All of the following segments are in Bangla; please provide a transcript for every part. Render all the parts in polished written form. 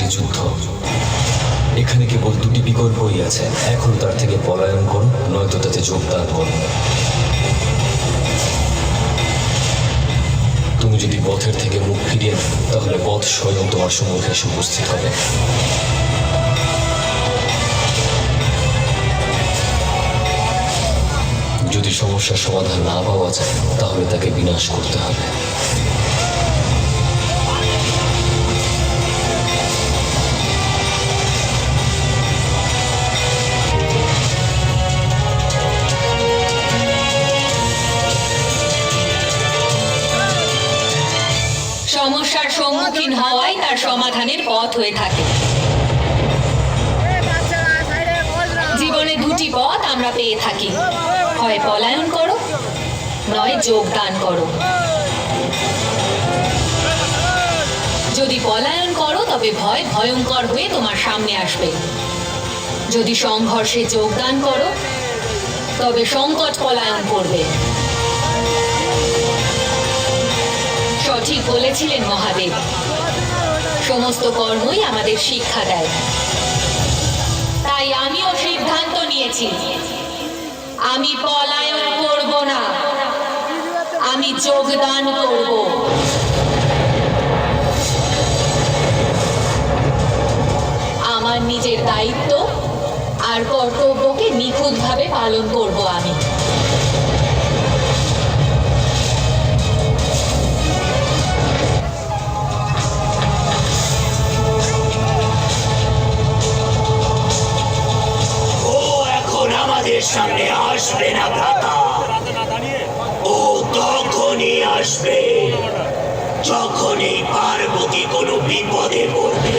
একটি যুদ্ধ। এখানে কেবল দুটি বিকল্পই আছে, এখন তার থেকে পলায়ন করো, নয়তো তাতে যোগদান করো। তুমি যদি পথের থেকে মুখ ফিরিয়ে নাও, তাহলে পথ স্বয়ং তোমার সম্মুখে এসে উপস্থিত হবে। যদি সমস্যার সমাধান না পাওয়া যায়, তাহলে তাকে বিনাশ করতে হবে। সমস্যার সম্মুখীন হওয়াই তার সমাধানের পথ হয়ে থাকে। জীবনে দুটি পথ আমরা পেয়ে থাকি, হয় পলায়ন করো, নয় যোগদান করো। যদি পলায়ন করো তবে ভয় ভয়ঙ্কর হয়ে তোমার সামনে আসবে। যদি সংঘর্ষে যোগদান করো তবে সংকট পলায়ন করবে। সঠিক বলেছিলেন মহাদেব, সমস্ত কর্মই আমাদের শিক্ষা দেয়। তাই আমিও সিদ্ধান্ত নিয়েছি, আমি পলায়ন করব না, আমি যোগদান করব। আমার নিজের দায়িত্ব আর কর্তব্যকে নিখুঁতভাবে পালন করব আমি। সামনে আসবে না ভ্রাতা, ও তখনই আসবে যখনই পার্বতী কোনো বিপদে পড়বে।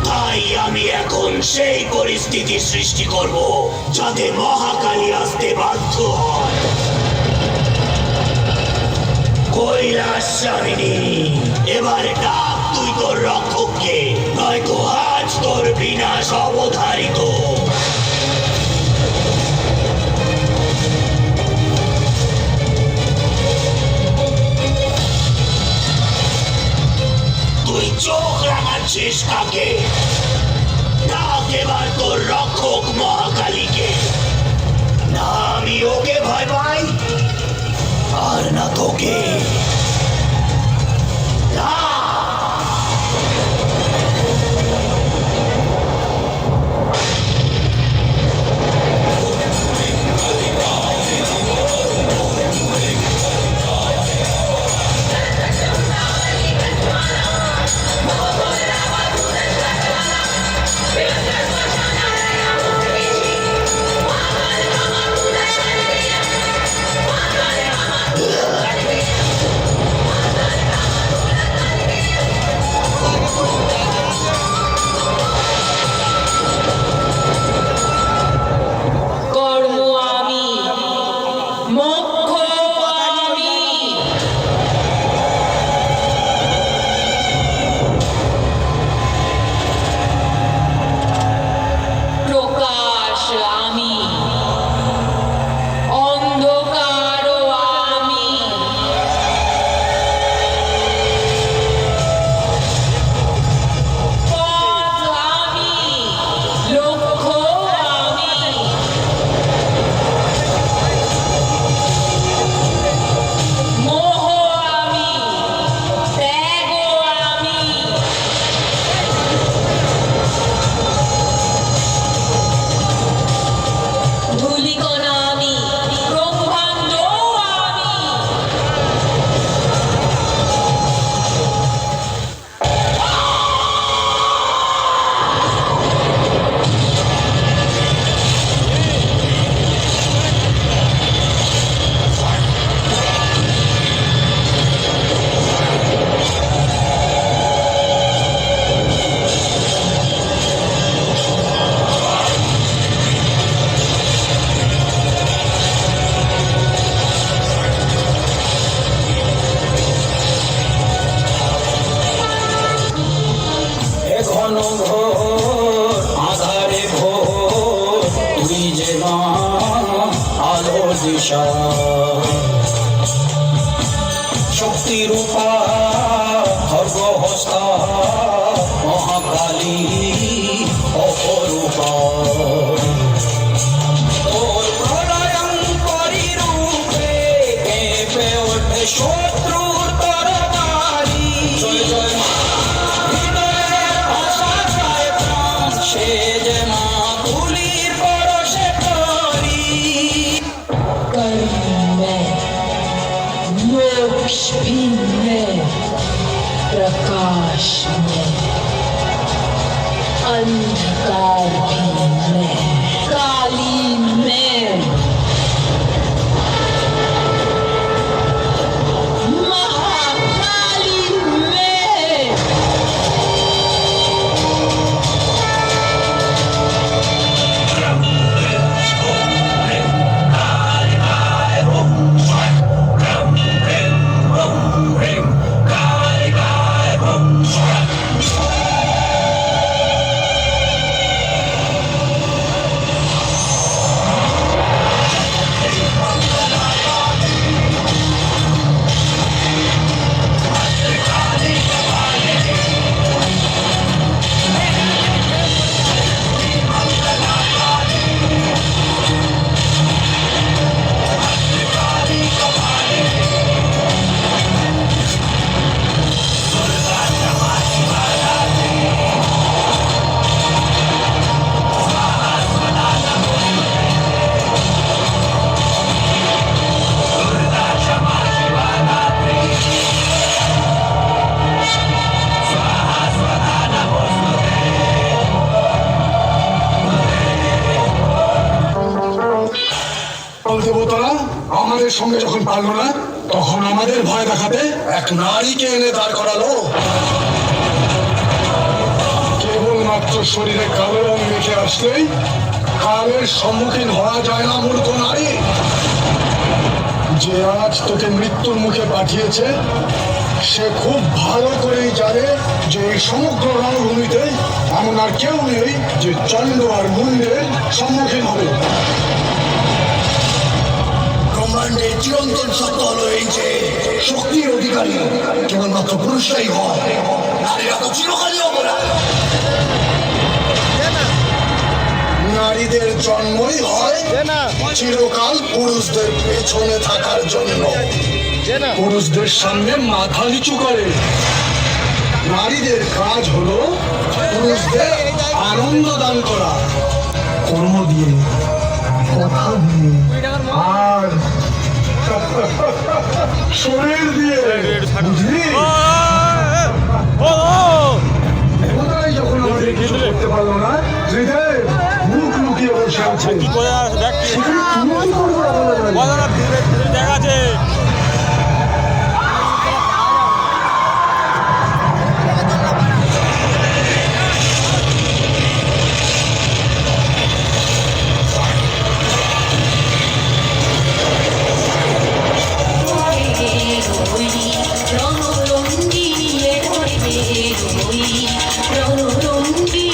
তাই আমি এখন সেই পরিস্থিতি সৃষ্টি করব যাতে মহাকালী আসতে বাধ্য হয়। কৈলাসিনী, এবার ডাক তুই তোর রক্ষককে, নয়তো আজ তোর বিনাশ অবধারিত। তুই চোখ রাঙাচ্ছিস কাকে? ডাক এবার তোর রক্ষক মহাকালীকে। না আমি ওকে ভয় পাই, আর না তোকে। শক্তি রূপা খড়গহস্তা মহাকালী অপরূপা তোর প্রলয়ঙ্করী রূপে কেঁপে ওঠে শত্রুর তরবারি জয় জয় মা হৃদয়ের ভাষা যায় প্রাণ সে যে মা তুলির পরশে তরি कर्म में मोक्ष भी में प्रकाश में अंधकार भी में काली में महाकाली में দেবতারা আমাদের সঙ্গে যখন পারলো না তখন আমাদের ভয় দেখাতে এক নারীকে এনে দাঁড় করালো কেবলমাত্র শরীরে কালো রং মেখে আসলেই কালের সম্মুখীন হওয়া যায় না মূর্খ নারী যে আজ তোকে মৃত্যুর মুখে পাঠিয়েছে সে খুব ভালো করেই জানে যে এই সমগ্র রণভূমিতে এমন আর কেউ নেই যে চন্ড আর মুন্ডের সম্মুখীন হবে ব্রহ্মাণ্ডের চিরন্তন সত্য হলো এই যে শক্তির অধিকারী কেবলমাত্র পুরুষরাই হয়, নারীরা তো চিরকালই অবলা। নারীদের জন্মই হয় চিরকাল পুরুষদের পেছনে থাকার জন্য, পুরুষদের সামনে মাথা নিচু করে। নারীদের কাজ হলো পুরুষদের আনন্দ দান করা, কর্ম দিয়ে, কথা দিয়ে আর শরীর দিয়ে, বুঝলি? কোথায় যখন আমাদের কিছু করতে পারলো না, হৃদয় মুখ লুকিয়ে বসে আছে। সেখানে তুমি কি করবে বলো না? রঙরঙ্গী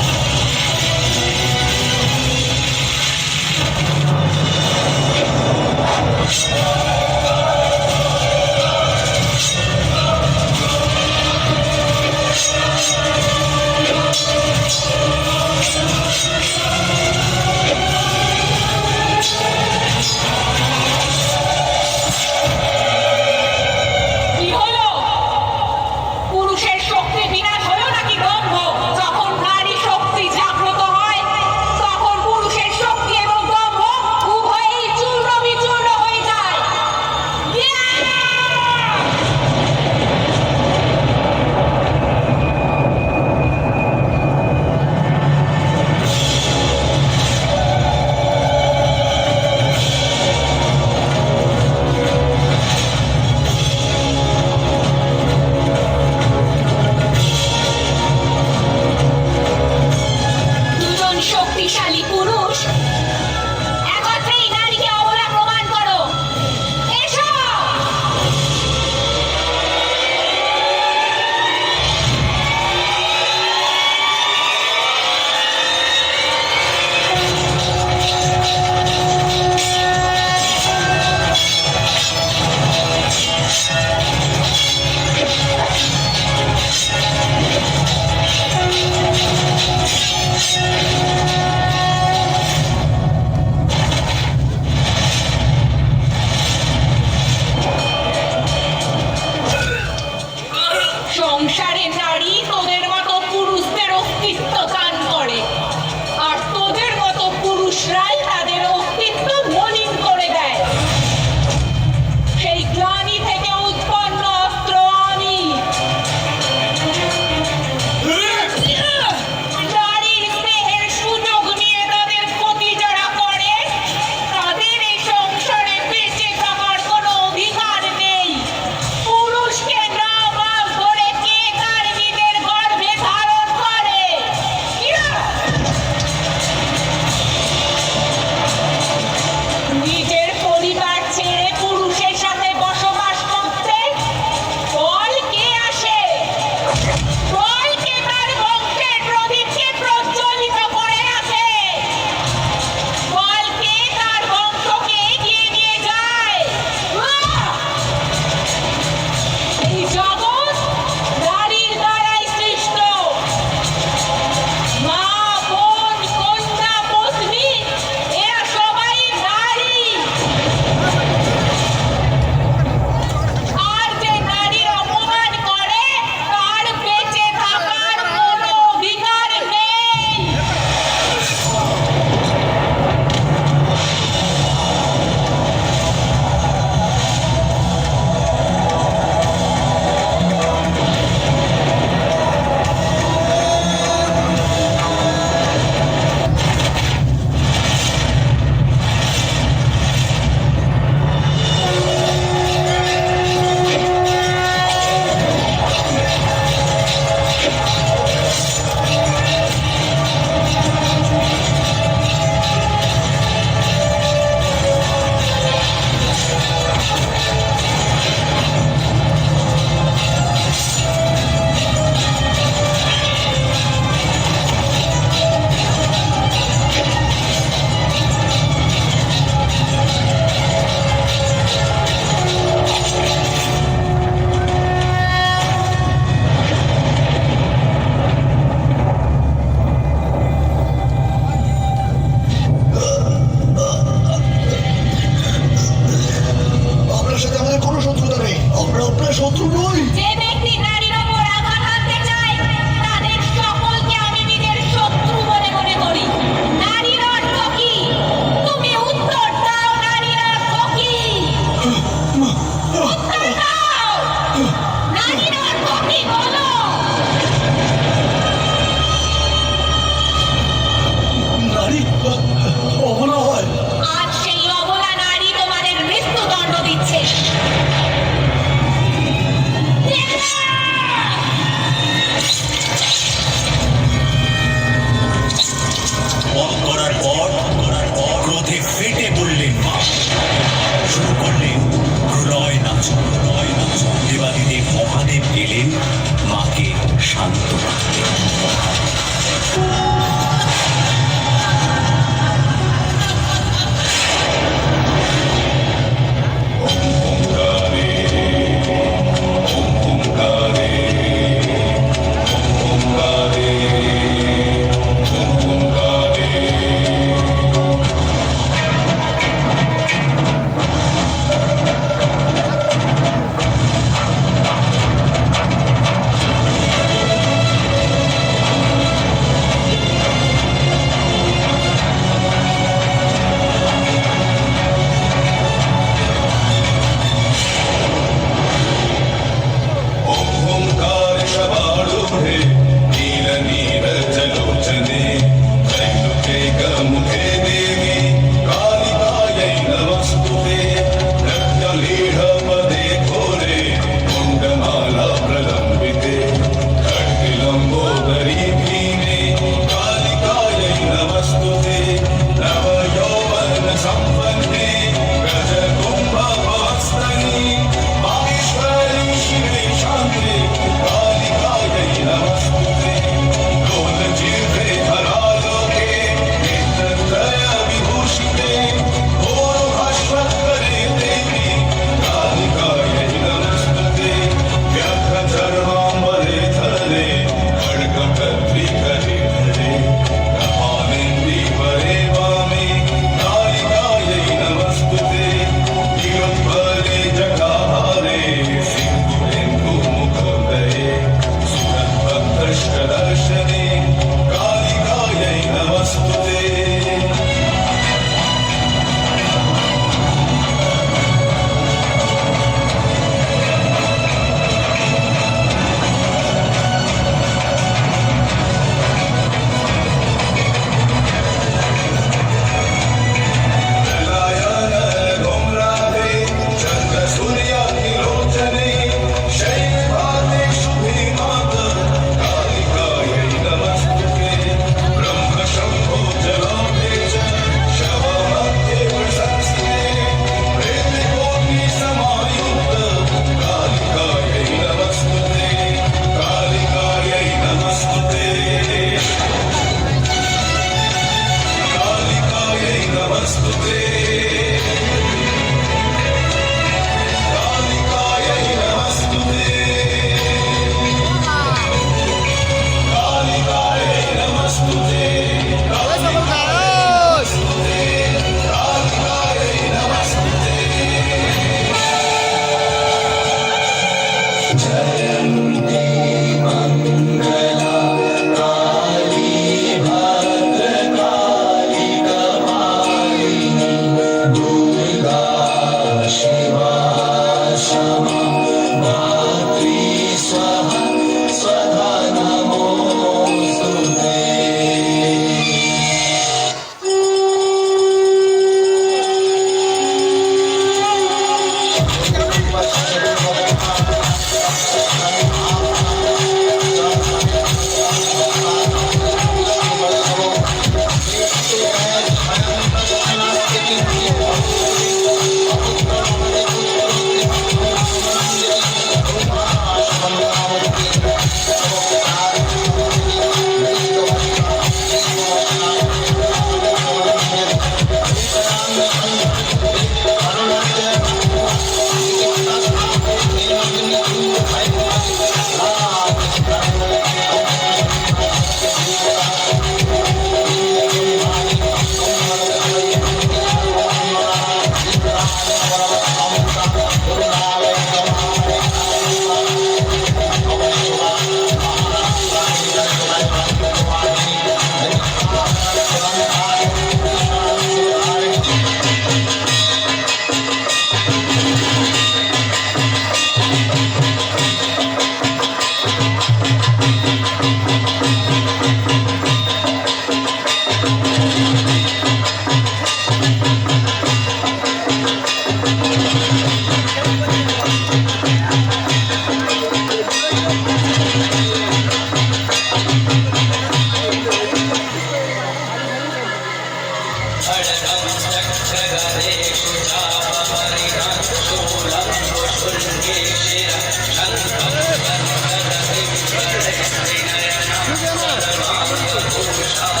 সংসার